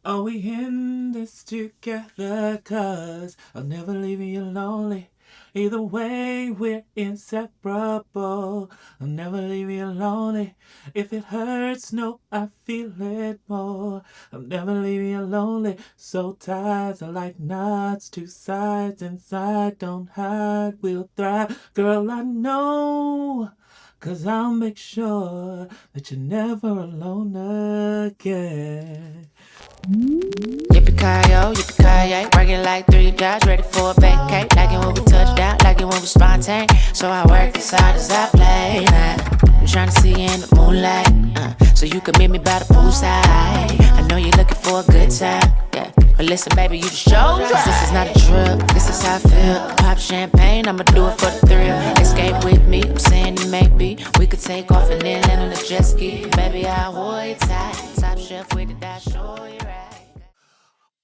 Are we in this together? 'Cause I'll never leave you lonely. Either way, we're inseparable. I'll never leave you lonely. If it hurts, no, I feel it more. I'll never leave you lonely. So ties are like knots, two sides inside. Don't hide, we'll thrive. Girl, I know. 'Cause I'll make sure that you're never alone again. Yippee-ki-yo, yippee-ki-yay, working like 3 dots, ready for a vacate. Like it when we touch down, like it when we spontaneous. So I work as hard as I play. I'm trying to see you in the moonlight, so you can meet me by the poolside. I know you're looking for a good time, yeah. But listen, baby, you just show up. This is not a drill, this is how I feel. Pop champagne, I'ma do it for the thrill. Escape with me, I'm saying that maybe we could take off and then land on a jet ski. Baby, I'll hold you tight. Top shelf with the dash, show you right.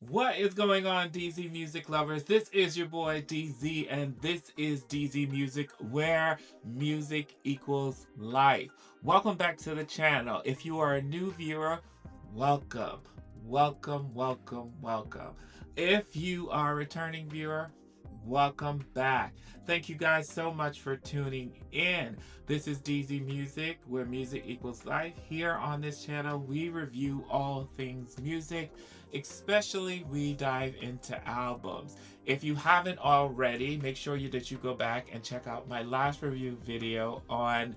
What is going on, DZ music lovers? This is your boy DZ, and this is DZ Music, where music equals life. Welcome back to the channel. If you are a new viewer, welcome. Welcome. If you are a returning viewer, welcome back. Thank you guys so much for tuning in. This is DZ Music, where music equals life. Here on this channel, we review all things music. Especially, we dive into albums. If you haven't already, make sure that you go back and check out my last review video on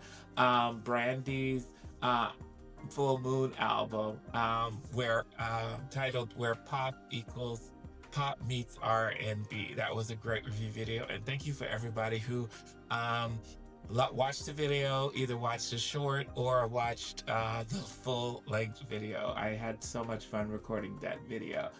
Brandy's Full Moon album, where titled "Where Pop Meets R&B." That was a great review video, and thank you for everybody who watched the video, either watched the short or watched the full length video. I had so much fun recording that video.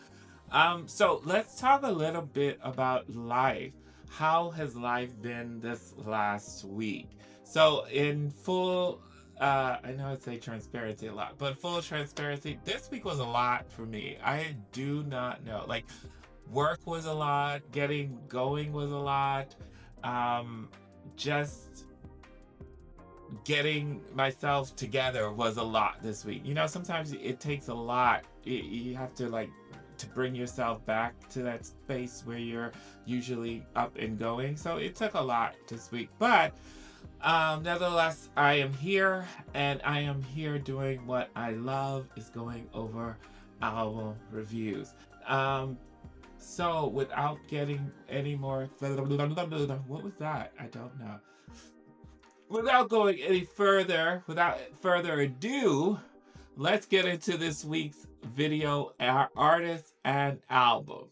So let's talk a little bit about life. How has life been this last week? So in full I know I say transparency a lot, but full transparency, this week was a lot for me. I do not know. Like, work was a lot, getting going was a lot. Just getting myself together was a lot this week. You know, sometimes it takes a lot. You have to to bring yourself back to that space where you're usually up and going. So it took a lot this week, but nevertheless, I am here, and I am here doing what I love, is going over album reviews. So without getting any more, what was that? I don't know. Without going any further, without further ado, let's get into this week's video, our artist and album.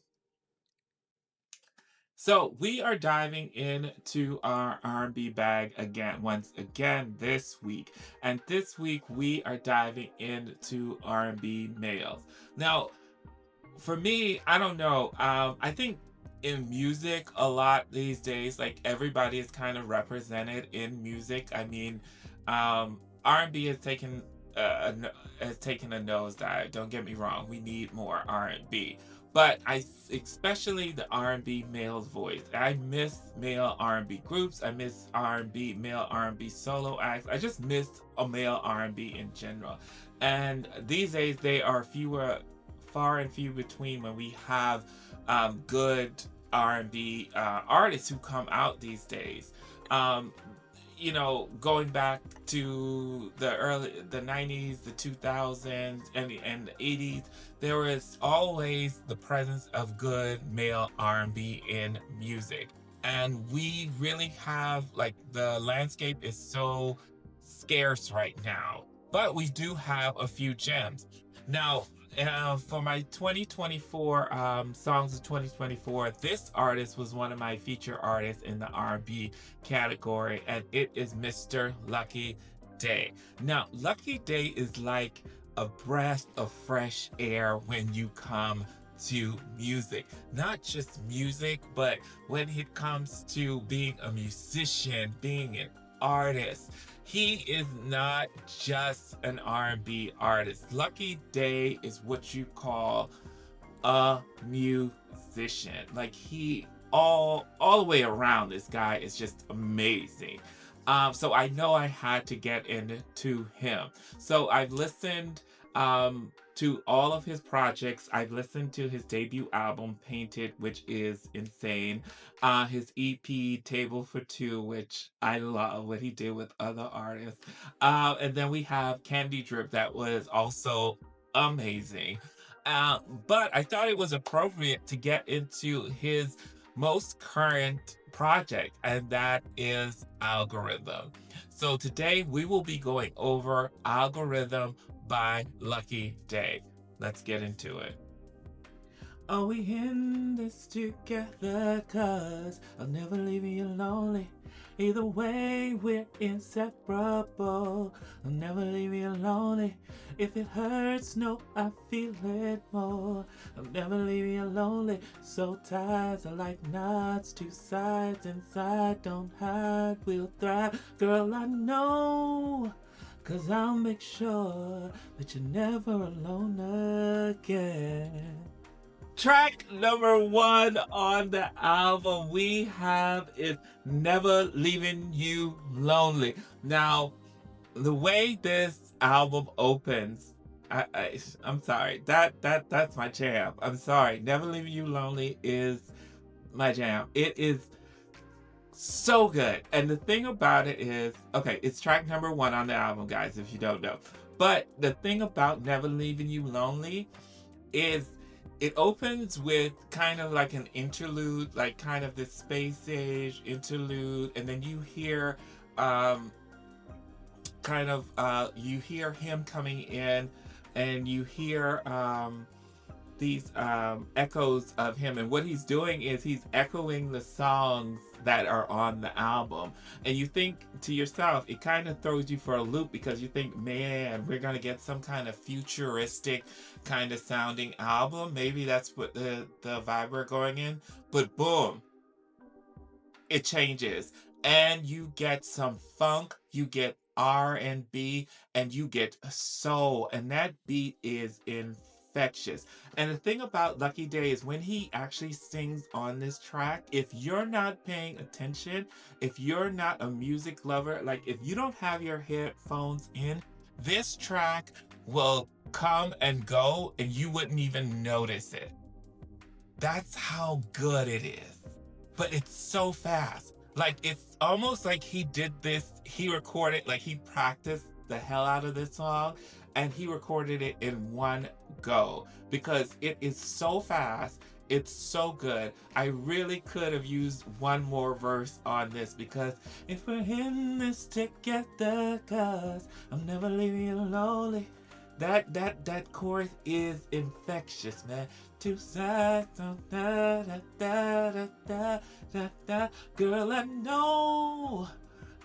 So we are diving into our R&B bag again, once again this week. And this week we are diving into R&B males. Now, for me, I don't know. I think in music a lot these days, like, everybody is kind of represented in music. I mean, R&B has taken a nosedive. Don't get me wrong. We need more R&B. But especially the R&B male's voice. I miss male R&B groups. I miss male R&B solo acts. I just miss a male R&B in general. And these days they are far and few between when we have good R&B artists who come out these days. You know, going back to the 90s, the 2000s, and the 80s, there was always the presence of good male R&B in music. And we really have, like, the landscape is so scarce right now. But we do have a few gems. Now, for my 2024 songs of 2024, this artist was one of my feature artists in the R&B category, and it is Mr. Lucky Daye. Now, Lucky Daye is like a breath of fresh air when you come to music. Not just music, but when it comes to being a musician, being an artist. He is not just an R&B artist. Lucky Daye is what you call a musician. Like, he all the way around, this guy is just amazing. So I know I had to get into him. So I've listened to all of his projects. I've listened to his debut album, Painted, which is insane. His EP, Table for Two, which I love what he did with other artists. And then we have Candy Drip, that was also amazing. Uh, but I thought it was appropriate to get into his most current project, and that is Algorithm. So today we will be going over Algorithm by Lucky Daye. Let's get into it. Are we in this together? Cause I'll never leave you lonely. Either way, we're inseparable. I'll never leave you lonely. If it hurts, no, I feel it more. I'll never leave you lonely. So ties are like knots, two sides inside. Don't hide, we'll thrive. Girl, I know. Cause I'll make sure that you're never alone again. Track number one on the album we have is Never Leaving You Lonely. Now, the way this album opens, I'm sorry. That's my jam. I'm sorry. Never Leaving You Lonely is my jam. It is so good. And the thing about it is, okay, it's track number one on the album, guys, if you don't know. But the thing about Never Leaving You Lonely is it opens with kind of like an interlude, like kind of this space age interlude, and then you hear you hear him coming in, and you hear these echoes of him, and what he's doing is he's echoing the songs that are on the album, and you think to yourself, it kind of throws you for a loop, because you think, man, we're gonna get some kind of futuristic kind of sounding album. Maybe that's what the vibe we're going in, but boom, it changes, and you get some funk, you get R&B, and you get soul, and that beat is infectious. And the thing about Lucky Daye is when he actually sings on this track, if you're not paying attention, if you're not a music lover, like if you don't have your headphones in, this track will come and go and you wouldn't even notice it. That's how good it is. But it's so fast. Like it's almost like he did this, he recorded, like he practiced the hell out of this song and he recorded it in one go, because it is so fast. It's so good. I really could have used one more verse on this, because if we're in this together, cause I'm never leaving you lonely. That chorus is infectious, man. Two sides, da da da da da da da. Girl, I know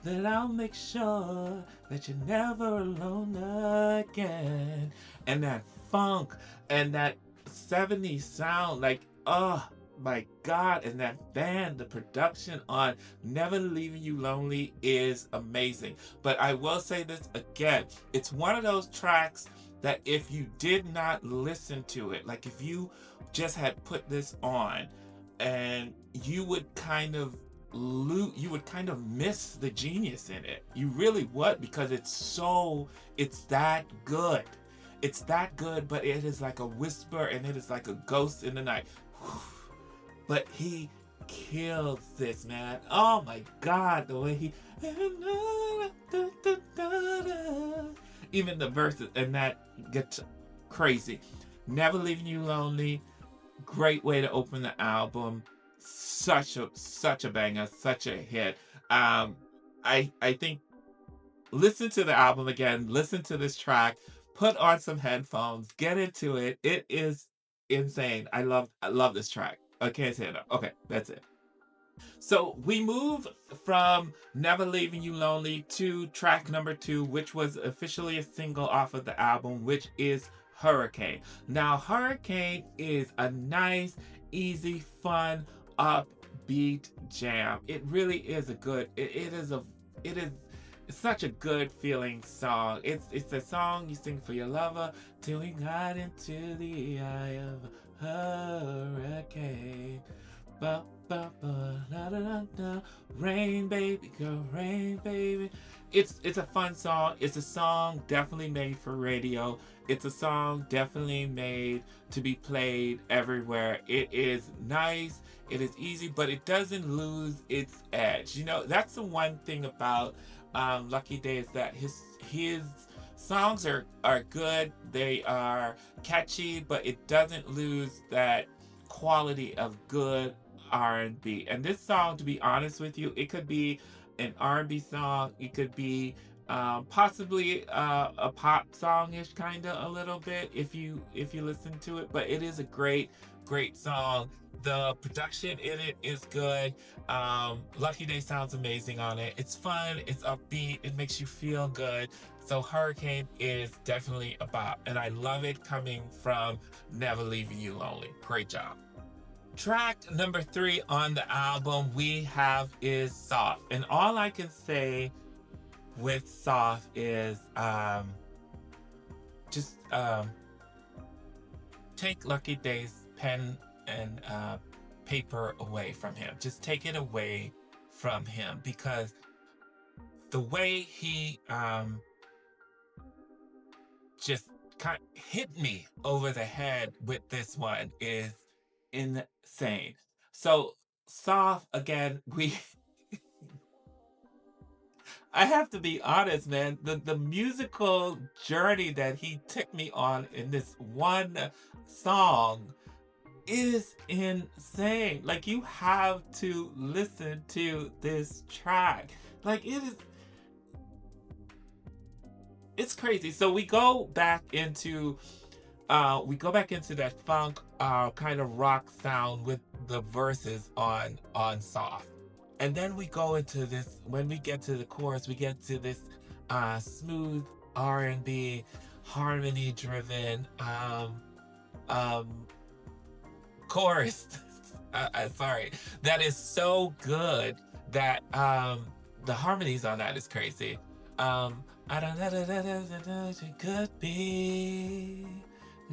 that I'll make sure that you're never alone again. And that funk and that 70s sound, like, oh my God, and that band, the production on Never Leaving You Lonely is amazing. But I will say this again, it's one of those tracks that if you did not listen to it, like if you just had put this on, and you would kind of miss the genius in it. You really would, because it's that good. It's that good, but it is like a whisper and it is like a ghost in the night. But he kills this, man. Oh my God, the way he even the verses and that gets crazy. Never Leaving You Lonely, great way to open the album. Such a banger, such a hit. I think listen to the album again, listen to this track, put on some headphones, get into it. It is insane. I love this track. I can't say enough. Okay, that's it. So we move from Never Leaving You Lonely to track number two, which was officially a single off of the album, which is Hurricane. Now, Hurricane is a nice, easy, fun, upbeat jam. It really is a good, it is such a good feeling song. It's a song you sing for your lover till we got into the eye of a hurricane. Ba, ba, ba, da, da, da, da. Rain, baby girl, rain, baby. it's a fun song. It's a song definitely made for radio. It's a song definitely made to be played everywhere. It is nice, it is easy, but it doesn't lose its edge. You know, that's the one thing about Lucky Day, is that his songs are good. They are catchy, but it doesn't lose that quality of good R&B. And this song, to be honest with you, it could be an R&B song. It could be possibly a pop songish kind of a little bit if you listen to it. But it is a great song. The production in it is good. Lucky Day sounds amazing on it. It's fun. It's upbeat. It makes you feel good. So Hurricane is definitely a bop, and I love it coming from Never Leaving You Lonely. Great job. Track number 3 on the album we have is Soft. And all I can say with Soft is just take Lucky Day's pen and paper away from him. Just take it away from him, because the way he just hit me over the head with this one is insane. So Soft, again, we I have to be honest, man. The musical journey that he took me on in this one song is insane. Like, you have to listen to this track. Like, it's crazy. So we go back into that funk kind of rock sound with the verses on Soft. And then we go into this, when we get to the chorus, we get to this smooth R&B, harmony driven chorus. Sorry, that is so good that the harmonies on that is crazy. I don't know what it could be.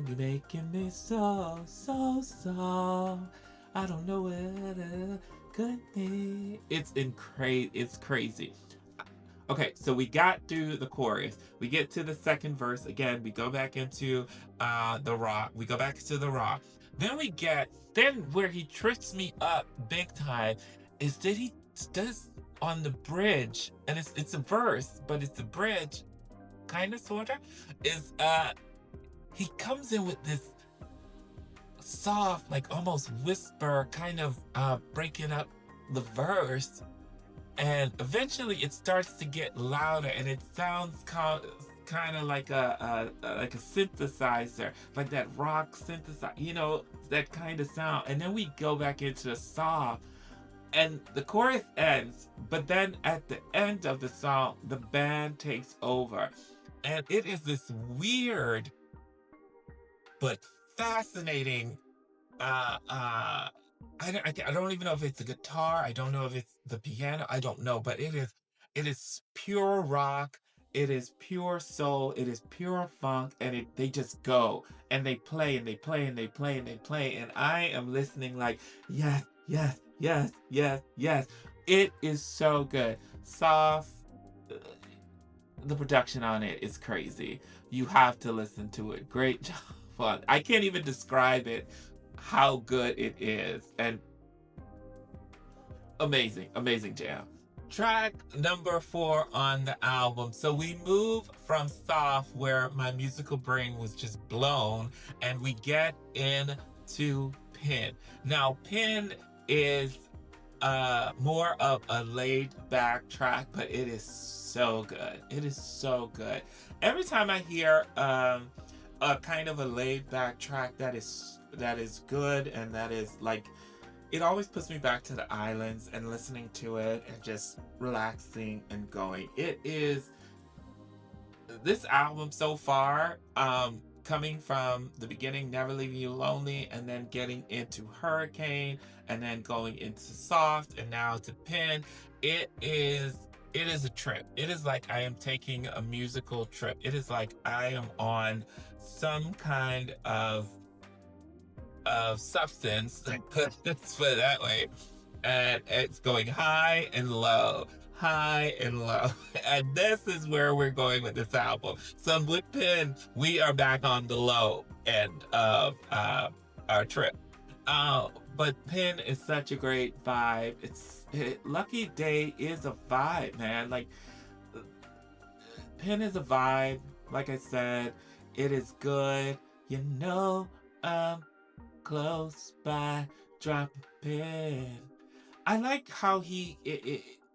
You're making me so soft. I don't know what it could be. It's crazy. Okay, so we got through the chorus. We get to the second verse. Again, we go back into the rock. We go back to the rock. Then where he tricks me up big time is that he does on the bridge, and it's a verse, but it's a bridge, kind of, sort of, is he comes in with this soft, like almost whisper, kind of breaking up the verse, and eventually it starts to get louder, and it sounds kind of like a synthesizer, like that rock synthesizer, you know, that kind of sound. And then we go back into the soft, and the chorus ends, but then at the end of the song, the band takes over, and it is this weird but fascinating. I don't even know if it's a guitar. I don't know if it's the piano. I don't know, but it is pure rock. It is pure soul. It is pure funk, and they just go and they play and they play and they play and they play, and I am listening like, yes, yes, yes, yes, yes. It is so good. Soft. The production on it is crazy. You have to listen to it. Great job. Fun. I can't even describe it, how good it is. And amazing jam. Track number 4 on the album. So we move from Soft, where my musical brain was just blown, and we get into Pin. Now, Pin is more of a laid back track, but it is so good. It is so good. Every time I hear a kind of a laid back track that is good, and that is like, it always puts me back to the islands and listening to it and just relaxing and going. It is this album so far, coming from the beginning, Never Leaving You Lonely, and then getting into Hurricane, and then going into Soft, and now to Pin. It is a trip. It is like I am taking a musical trip. It is like I am on some kind of substance, let's put it that way, and it's going high and low, high and low. And this is where we're going with this album. So with Pin, we are back on the low end of our trip. Uh, but Pin is such a great vibe. Lucky Day is a vibe, man. Like Pin is a vibe. Like I said, it is good. You know, I'm close by. Drop a pin. I like how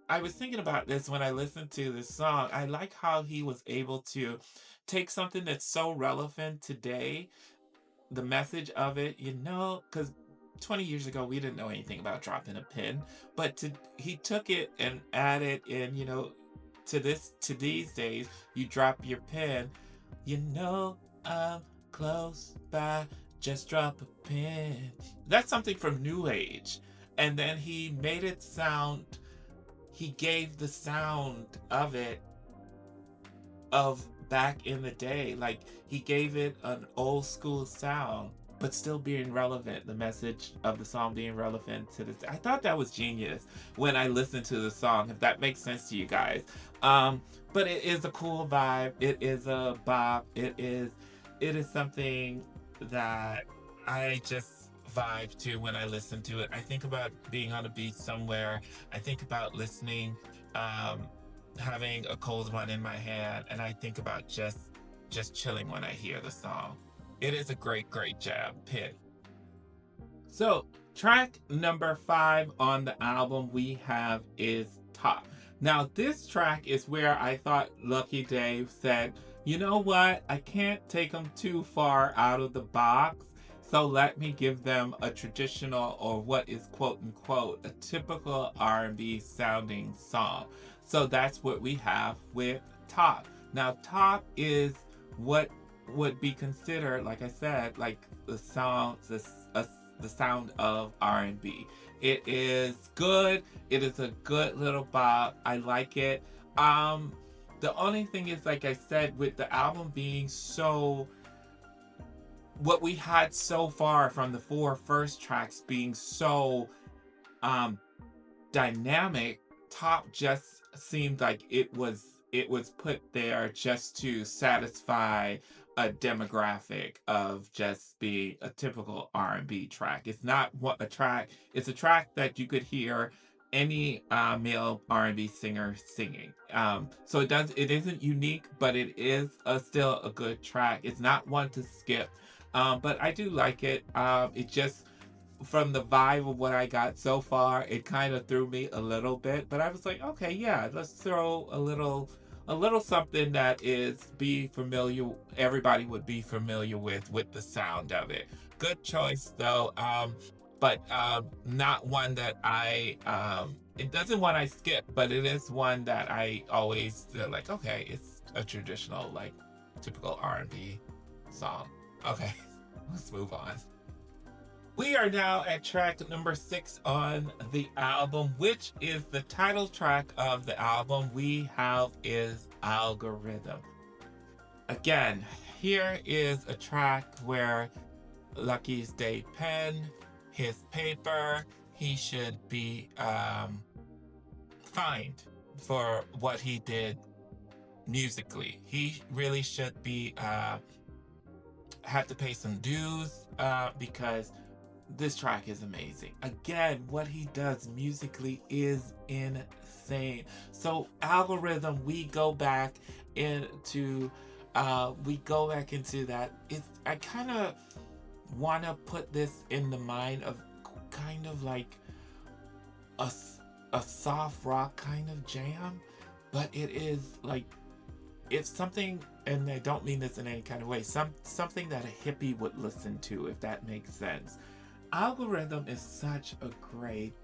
I was thinking about this when I listened to this song. I like how he was able to take something that's so relevant today, the message of it, because 20 years ago we didn't know anything about dropping a pin, but he took it and added in, to these days, you drop your pin, you know, I'm close by, just drop a pin. That's something from New Age. And then he gave the sound of it of back in the day. Like he gave it an old school sound, but still being relevant. The message of the song being relevant to this. I thought that was genius when I listened to the song, if that makes sense to you guys. But it is a cool vibe. It is a bop. It is something that I just vibe to when I listen to it. I think about being on a beach somewhere. I think about listening, having a cold one in my hand, and I think about just chilling when I hear the song. It is a great, great jam. Pin. So, track number 5 on the album we have is Top. Now, this track is where I thought Lucky Dave said, you know what? I can't take them too far out of the box. So let me give them a traditional, or what is quote unquote a typical R&B sounding song. So that's what we have with Top. Now, Top is what would be considered, like I said, like the sound of R&B. It is good. It is a good little bop. I like it. The only thing is, like I said, with the album being so, what we had so far from the 4 first tracks being so um dynamic, Top just seemed like it was put there just to satisfy a demographic of just being a typical R&B track. It's not what a track. It's a track that you could hear any male R&B singer singing. So it isn't unique, but it is still a good track. It's not one to skip. But I do like it. It just, from the vibe of what I got so far, it kind of threw me a little bit. But I was like, okay, yeah, let's throw a little something that be familiar. Everybody would be familiar with the sound of it. Good choice though. But not one that it doesn't one I skip, but it is one that I always feel like, okay, it's a traditional, like, typical R&B song. Okay, let's move on. We are now at track number 6 on the album, which is the title track of the album we have is Algorithm. Again, here is a track where Lucky's Day pen, his paper, he should be fined for what he did musically. He really should be had to pay some dues because this track is amazing. Again, what he does musically is insane. So Algorithm, we go back into that. I kind of want to put this in the mind of kind of like a soft rock kind of jam, but it is like, it's something, and I don't mean this in any kind of way, something that a hippie would listen to, if that makes sense. Algorithm is such a great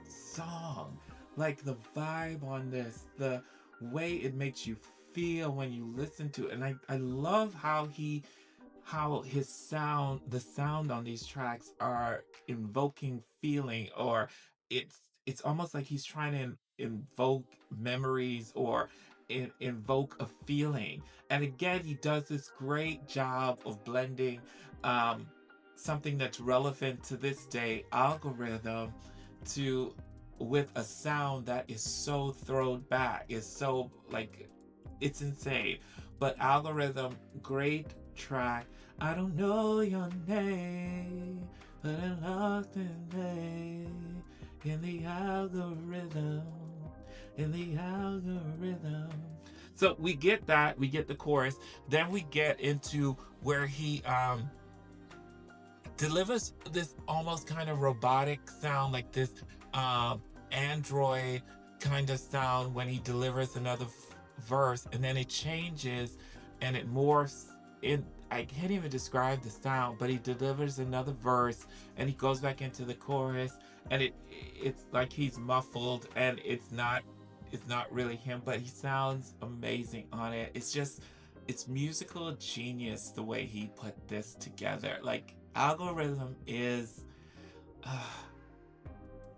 song. Like the vibe on this, the way it makes you feel when you listen to it. And I love how his sound, the sound on these tracks are invoking feeling, or it's almost like he's trying to invoke memories, or invoke a feeling. And again, he does this great job of blending something that's relevant to this day, Algorithm, to with a sound that is so thrown back. It's so like it's insane. But Algorithm, great track. I don't know your name, but I lost in the algorithm, in the algorithm. So we get that, we get the chorus, then we get into where he delivers this almost kind of robotic sound, like this um android kind of sound when he delivers another verse, and then it changes and it morphs in. I can't even describe the sound, but he delivers another verse and he goes back into the chorus, and it's like he's muffled, and it's not really him, but he sounds amazing on it. It's just, it's musical genius the way he put this together. Like Algorithm is uh,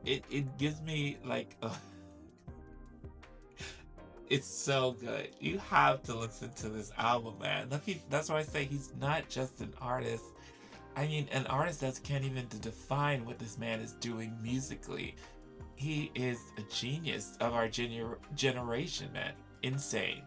it gives me like it's so good. You have to listen to this album, man. That's why I say he's not just an artist. I mean, an artist that can't even define what this man is doing musically. He is a genius of our generation, man. Insane.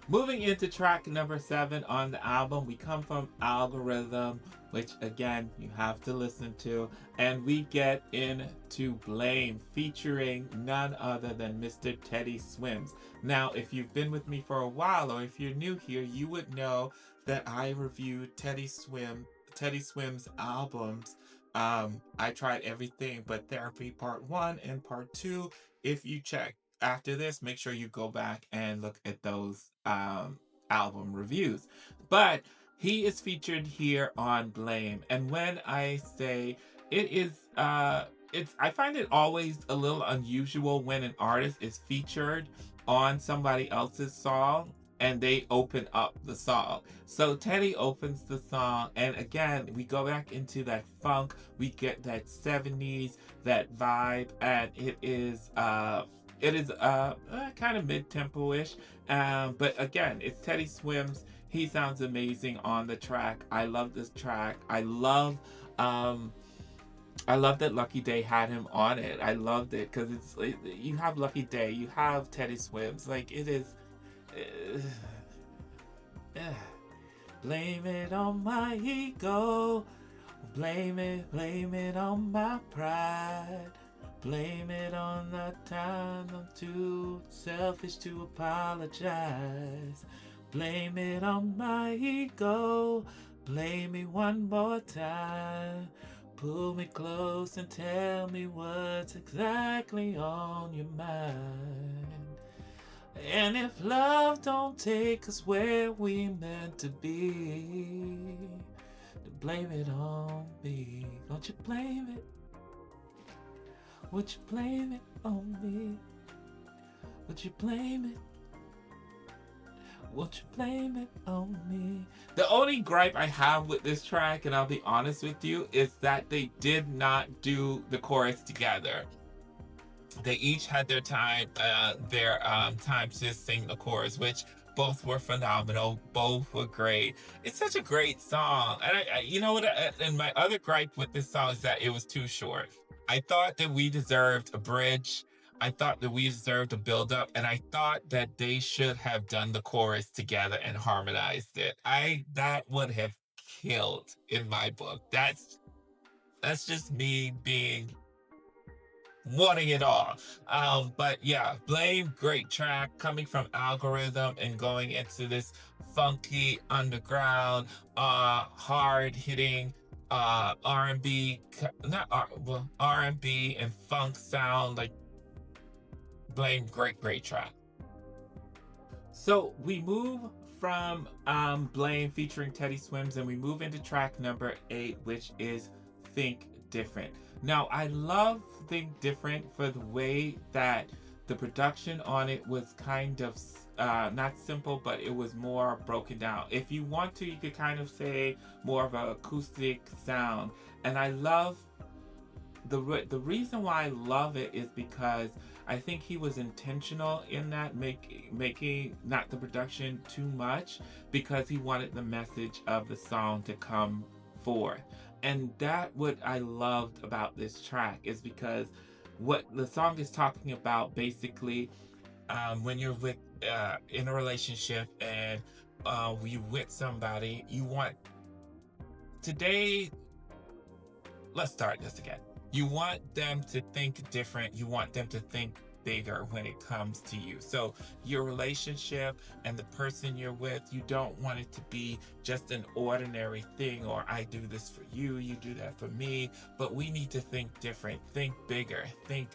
Moving into track number 7 on the album, we come from Algorithm, which again you have to listen to, and we get into Blame, featuring none other than Mr. Teddy Swims. Now, if you've been with me for a while, or if you're new here, you would know that I reviewed Teddy Swims albums. I tried everything but Therapy Part 1 and Part 2. If you check after this, make sure you go back and look at those album reviews. But he is featured here on Blame, and when I say it is, it's, I find it always a little unusual when an artist is featured on somebody else's song and they open up the song. So Teddy opens the song, and again, we go back into that funk. We get that 70s, that vibe, and it is kind of mid-tempo-ish, but again, it's Teddy Swims. He sounds amazing on the track. I love this track. I love that Lucky Daye had him on it. I loved it because you have Lucky Daye, you have Teddy Swims. Like it is. Uh, uh, blame it on my ego. Blame it on my pride. Blame it on the time I'm too selfish to apologize. Blame it on my ego. Blame me one more time. Pull me close and tell me what's exactly on your mind. And if love don't take us where we meant to be, then blame it on me. Don't you blame it? Would you blame it on me? Would you blame it? Would you blame it on me? The only gripe I have with this track, and I'll be honest with you, is that they did not do the chorus together. They each had their time, time to sing the chorus, which both were phenomenal. Both were great. It's such a great song, and you know what? And my other gripe with this song is that it was too short. I thought that we deserved a bridge. I thought that we deserved a build up, and I thought that they should have done the chorus together and harmonized it. That would have killed in my book. That's just me being wanting it all. But yeah, Blame, great track coming from Algorithm and going into this funky underground, hard hitting R&B, not R, well, R&B and funk sound. Like Blame, great track. So we move from Blame featuring Teddy Swims, and we move into track number 8, which is Think Different. Now, I love Think Different for the way that the production on it was kind of not simple, but it was more broken down. If you want to, you could kind of say more of an acoustic sound. And I love the reason why I love it is because I think he was intentional in that, making not the production too much, because he wanted the message of the song to come forth. And that what I loved about this track is because what the song is talking about basically, when you're with in a relationship and you with somebody, you want today. Let's start this again. You want them to think different. You want them to think bigger when it comes to you. So, your relationship and the person you're with, you don't want it to be just an ordinary thing, or I do this for you, you do that for me. But we need to think different, think bigger, think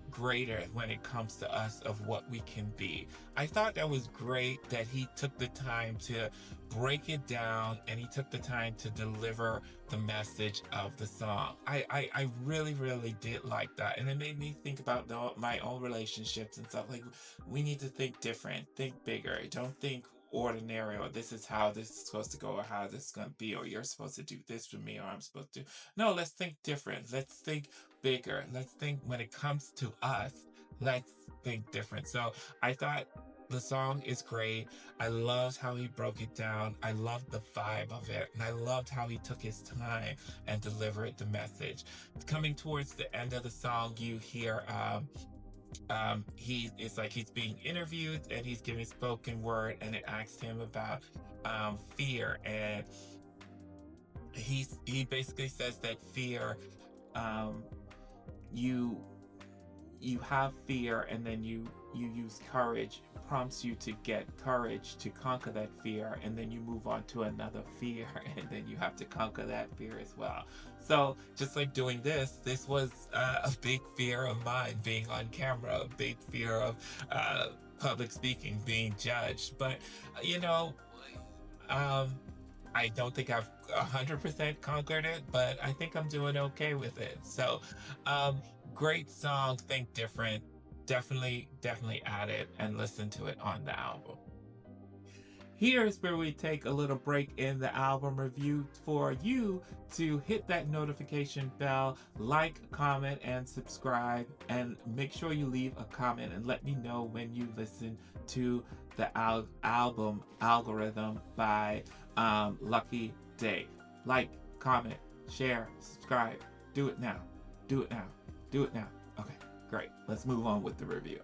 greater when it comes to us of what we can be. I thought that was great that he took the time to break it down and he took the time to deliver the message of the song. I really, really did like that. And it made me think about my own relationships and stuff. Like, we need to think different, think bigger. Don't think ordinary, or this is how this is supposed to go, or how this is going to be, or you're supposed to do this for me, or I'm supposed to. No, let's think different. Let's think bigger. Let's think when it comes to us, let's think different. So I thought the song is great. I loved how he broke it down. I loved the vibe of it. And I loved how he took his time and delivered the message. Coming towards the end of the song, you hear he it's like he's being interviewed and he's giving spoken word, and it asks him about fear, and he basically says that fear, um you you have fear, and then you use courage, prompts you to get courage to conquer that fear, and then you move on to another fear and then you have to conquer that fear as well. So just like doing this was a big fear of mine, being on camera, a big fear of public speaking, being judged. But you know, um I don't think I've 100% conquered it, but I think I'm doing okay with it. So, um, great song, think different. Definitely add it and listen to it on the album. Here's where we take a little break in the album review for you to hit that notification bell, like, comment, and subscribe, and make sure you leave a comment and let me know when you listen to the album Algorithm by Lucky Daye. Like, comment, share, subscribe. Do it now. Do it now. Do it now. Okay, great. Let's move on with the review.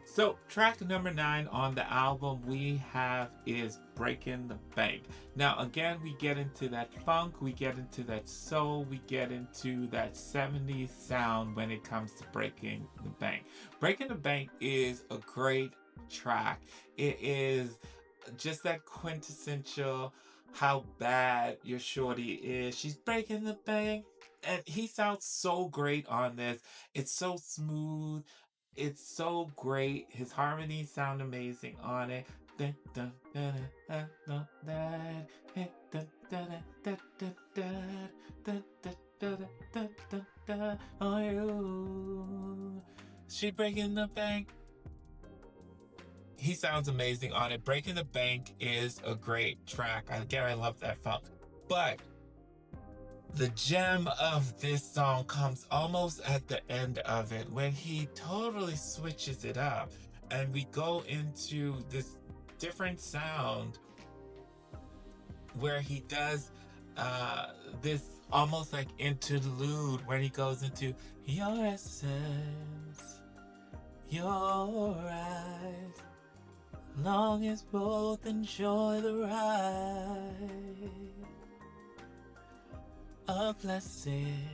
So, track number 9 on the album we have is Breaking the Bank. Now, again, we get into that funk, we get into that soul, we get into that 70s sound when it comes to Breaking the Bank. Breaking the Bank is a great track. It is just that quintessential how bad your shorty is. She's breaking the bank. And he sounds so great on this. It's so smooth. It's so great. His harmonies sound amazing on it. Oh, you. She breaking the bank. He sounds amazing on it. Breaking the Bank is a great track. Again, I love that funk. But the gem of this song comes almost at the end of it when he totally switches it up and we go into this different sound where he does this almost like interlude where he goes into your essence, your eyes, long as both enjoy the ride, a blessing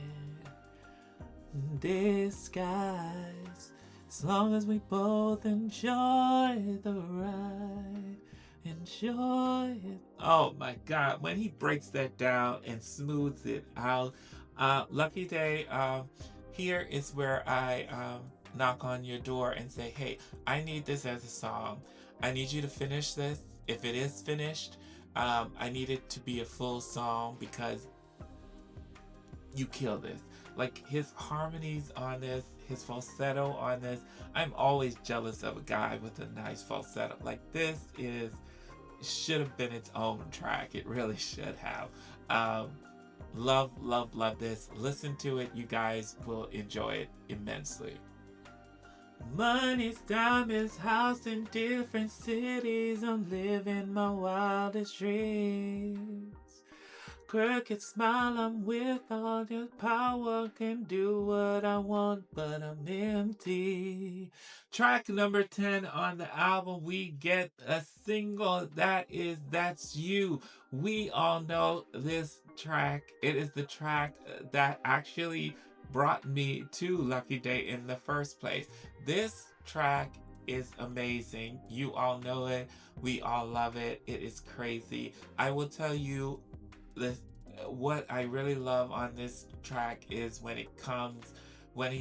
disguise, as long as we both enjoy the ride, enjoy it. Oh my God, when he breaks that down and smooths it out, Lucky Daye, here is where I knock on your door and say, hey, I need this as a song. I need you to finish this. If it is finished, I need it to be a full song because you kill this. Like his harmonies on this, his falsetto on this. I'm always jealous of a guy with a nice falsetto. Like this should have been its own track. It really should have. Love this. Listen to it. You guys will enjoy it immensely. Money's diamonds, house in different cities. I'm living my wildest dreams. crooked smile, I'm with all your power, can do what I want, but I'm empty. Track number 10 on the album, we get a single that is That's You. We all know this track. It is the track that actually brought me to Lucky Day in the first place. This track is amazing. You all know it. We all love it. It is crazy. I will tell you this, what I really love on this track is when he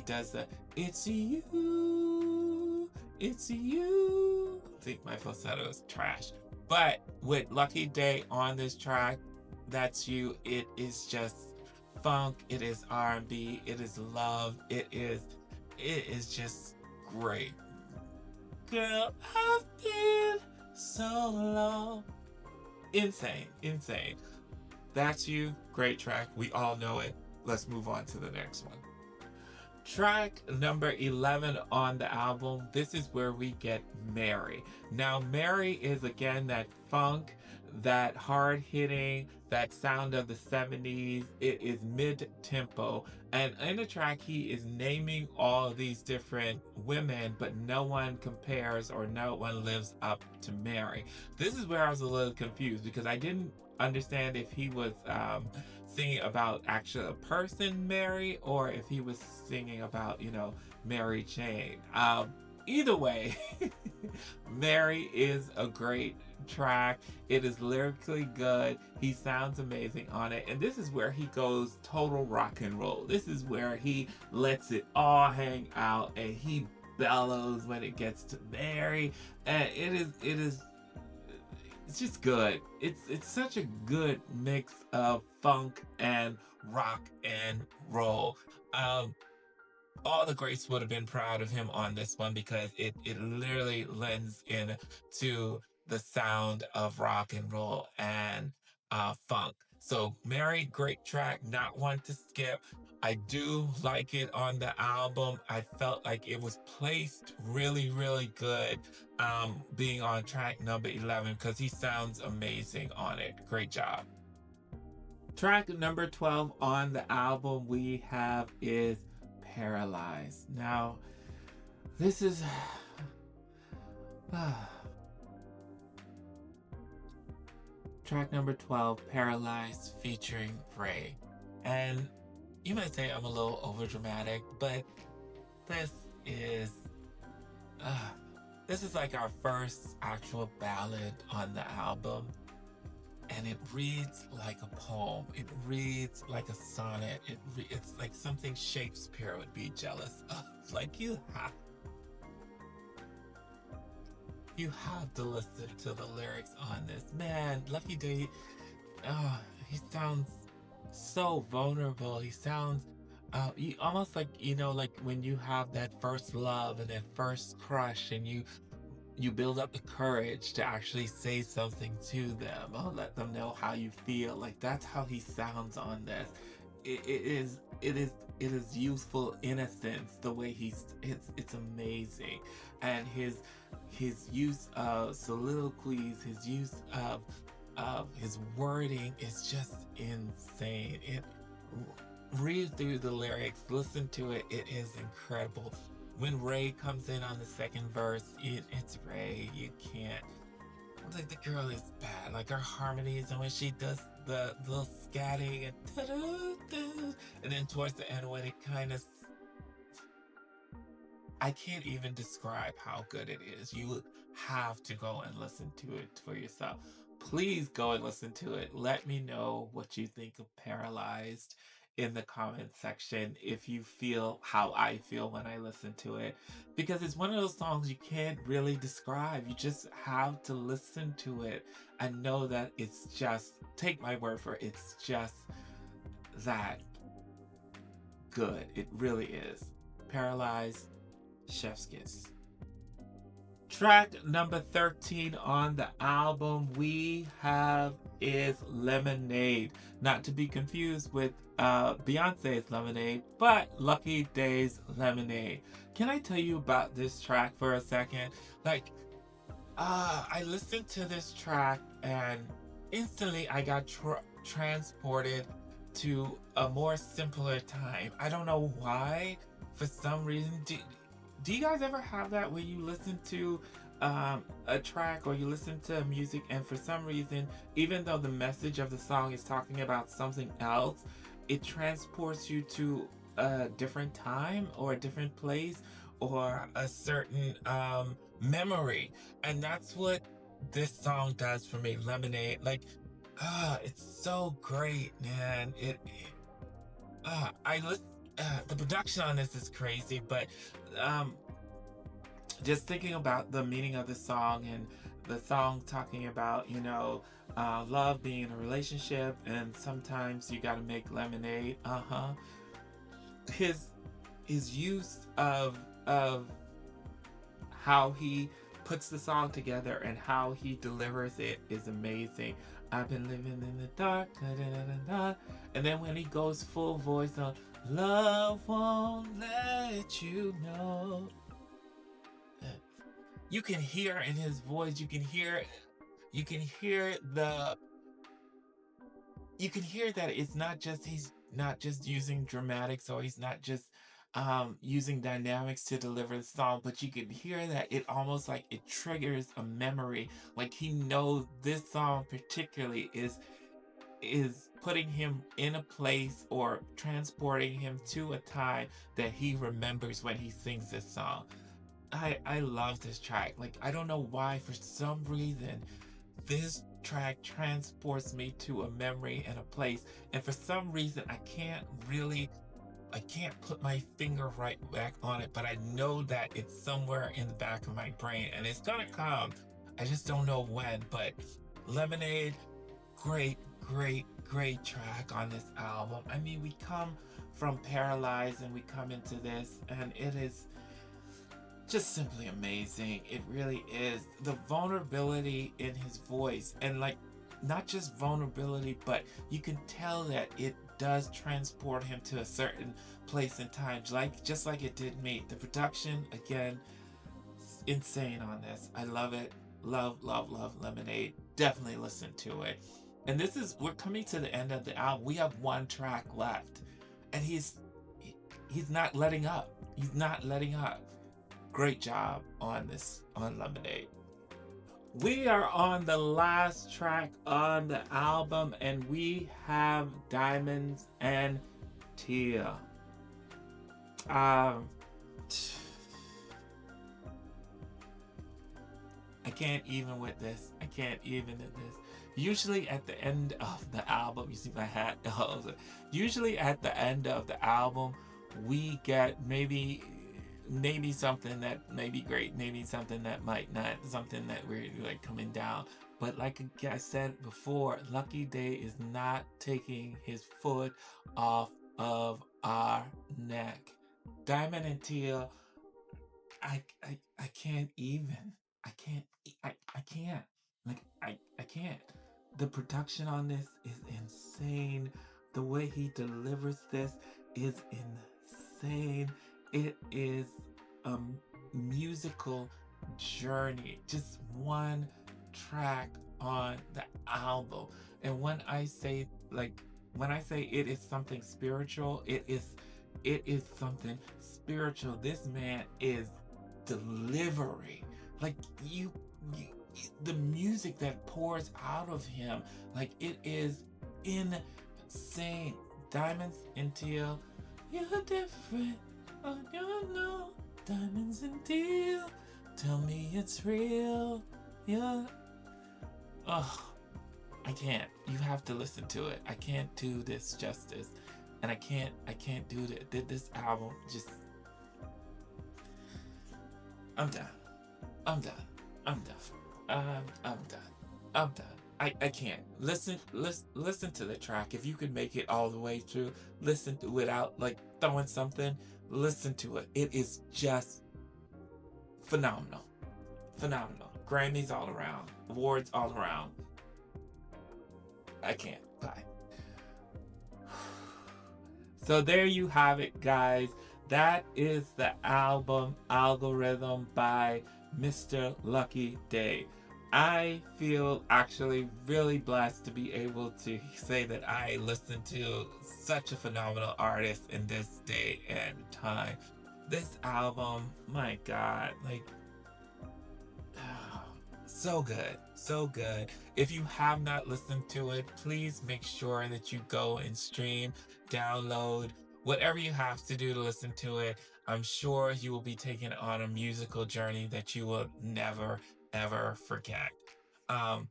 does the "It's you, it's you." I think my falsetto is trash, but with Lucky Day on this track, That's You. It is just funk. It is R&B. It is love. It is just great. Girl, I've been so long. Insane, insane. That's You. Great track. We all know it. Let's move on to the next one. Track number 11 on the album. This is where we get Mary. Now, Mary is again that funk, that hard hitting, that sound of the 70s. It is mid tempo. And in the track, he is naming all these different women, but no one compares or no one lives up to Mary. This is where I was a little confused because I didn't understand if he was singing about actually a person, Mary, or if he was singing about, Mary Jane. Either way, Mary is a great track. It is lyrically good. He sounds amazing on it. And this is where he goes total rock and roll. This is where he lets it all hang out and he bellows when it gets to Mary. And it's just good. It's such a good mix of funk and rock and roll. All the greats would have been proud of him on this one because it literally lends in to the sound of rock and roll and funk. So Mary, great track, not one to skip. I do like it on the album. I felt like it was placed really, really good being on track number 11 because he sounds amazing on it. Great job. Track number 12 on the album we have is Paralyzed. Now, this is track number 12, Paralyzed, featuring Ray. And you might say I'm a little overdramatic, but this is like our first actual ballad on the album. And it reads like a poem. It reads like a sonnet. It's like something Shakespeare would be jealous of. Like you have to listen to the lyrics on this. Man, Lucky Daye, he sounds so vulnerable. He sounds almost like, like when you have that first love and that first crush and you build up the courage to actually say something to them or let them know how you feel. Like that's how he sounds on this. It is youthful innocence. The way it's amazing, and his use of soliloquies, his use of his wording is just insane. Read through the lyrics, listen to it. It is incredible. When Ray comes in on the second verse, it's Ray. You can't. Like the girl is bad. Like her harmonies, and when she does the little scatting and then towards the end when it kind of, I can't even describe how good it is. You have to go and listen to it for yourself. Please go and listen to it. Let me know what you think of Paralyzed in the comment section if you feel how I feel when I listen to it, because it's one of those songs you can't really describe. You just have to listen to it and know that it's just, take my word for it, it's just that good. It really is. Paralyzed, chef's kiss. Track number 13 on the album we have is Lemonade. Not to be confused with Beyonce's Lemonade, but Lucky Daye's Lemonade. Can I tell you about this track for a second? Like, I listened to this track and instantly I got transported to a more simpler time. I don't know why. For some reason, do you guys ever have that where you listen to a track or you listen to music and for some reason, even though the message of the song is talking about something else, it transports you to a different time or a different place or a certain memory? And that's what this song does for me, Lemonade. Like, it's so great, man. I listen. The production on this is crazy, but um, just thinking about the meaning of the song and the song talking about, love being in a relationship and sometimes you got to make lemonade. His use of how he puts the song together and how he delivers it is amazing. I've been living in the dark, da, da, da, da, da. And then when he goes full voice on love won't let you know. You can hear in his voice, you can hear the you can hear that it's not just he's not just using dramatics or he's not just using dynamics to deliver the song, but you can hear that it almost like it triggers a memory. Like he knows this song particularly is putting him in a place or transporting him to a time that he remembers when he sings this song. I love this track. Like I don't know why, for some reason, this track transports me to a memory and a place. And for some reason, I can't put my finger right back on it, but I know that it's somewhere in the back of my brain and it's gonna come. I just don't know when. But Lemonade, great, great, great track on this album. I mean, we come from Paralyzed and we come into this, and it is just simply amazing. It really is. The vulnerability in his voice, and like not just vulnerability, but you can tell that it does transport him to a certain place and time, like just like it did me. The production again, insane on this. I love it. Love, love, love Lemonade. Definitely listen to it. And we're coming to the end of the album. We have one track left, and he's not letting up. He's not letting up. Great job on Lemonade. We are on the last track on the album, and we have Diamonds and Teal. I can't even with this. I can't even with this. Usually at the end of the album, you see my hat? Usually at the end of the album, we get maybe something that may be great, maybe something that might not, something that we're like coming down. But like I said before, Lucky Daye is not taking his foot off of our neck. Diamond and Teal, I can't even. I can't. Like I can't. The production on this is insane. The way he delivers this is insane. It is a musical journey. Just one track on the album. And when I say it is something spiritual, it is something spiritual. This man is delivering. Like the music that pours out of him, like it is insane. Diamonds and Teal, you're different. Oh, you know, diamonds and teal. Tell me it's real. Yeah. Oh, I can't. You have to listen to it. I can't do this justice, and I can't do that. This album just. I'm done. I'm done. I'm done. I'm done. I'm done. I can't listen to the track. If you could make it all the way through, listen to without like throwing something. Listen to it. It is just phenomenal. Phenomenal. Grammys all around. Awards all around. I can't. Bye. So there you have it, guys. That is the album Algorithm by Mr. Lucky Daye. I feel actually really blessed to be able to say that I listened to such a phenomenal artist in this day and time. This album, my God, like, so good, so good. If you have not listened to it, please make sure that you go and stream, download, whatever you have to do to listen to it. I'm sure you will be taken on a musical journey that you will never, ever forget. Um,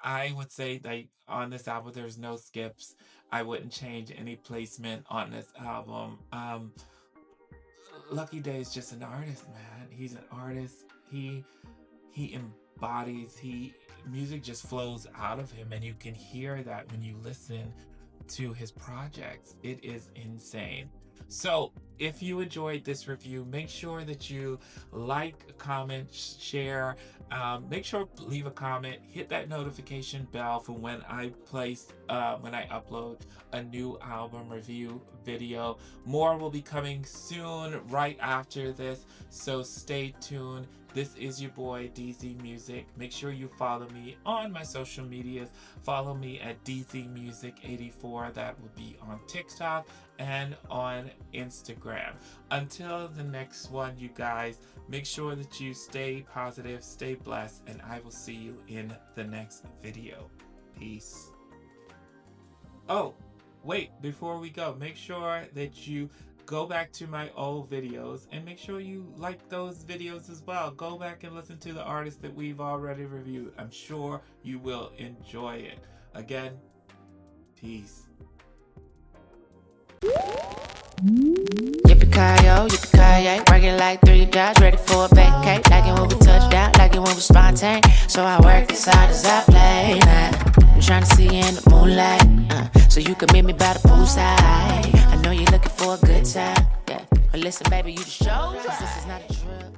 I would say that on this album, there's no skips. I wouldn't change any placement on this album. Lucky Daye is just an artist, man. He's an artist. He embodies, he music just flows out of him, and you can hear that when you listen to his projects. It is insane. So if you enjoyed this review, make sure that you like, comment, share. Make sure to leave a comment, hit that notification bell for when I upload a new album review video. More will be coming soon right after this, so stay tuned. This is your boy DZ Music. Make sure you follow me on my social medias. Follow me at DZ Music 84. That will be on TikTok and on Instagram. Until the next one, you guys, make sure that you stay positive, stay blessed, and I will see you in the next video. Peace. Oh, wait, before we go, make sure that you go back to my old videos and make sure you like those videos as well. Go back and listen to the artists that we've already reviewed. I'm sure you will enjoy it. Again, peace. Yippee-ki-yo, yippee-ki-yay, working like 3 dots, ready for a vacate. Like it when we touch down, like it when we spontaneous. So I work as hard as I play. I'm trying to see you in the moonlight, so you can meet me by the poolside. I know you're looking for a good time, yeah. But listen, baby, you the show, 'cause this is not a drill.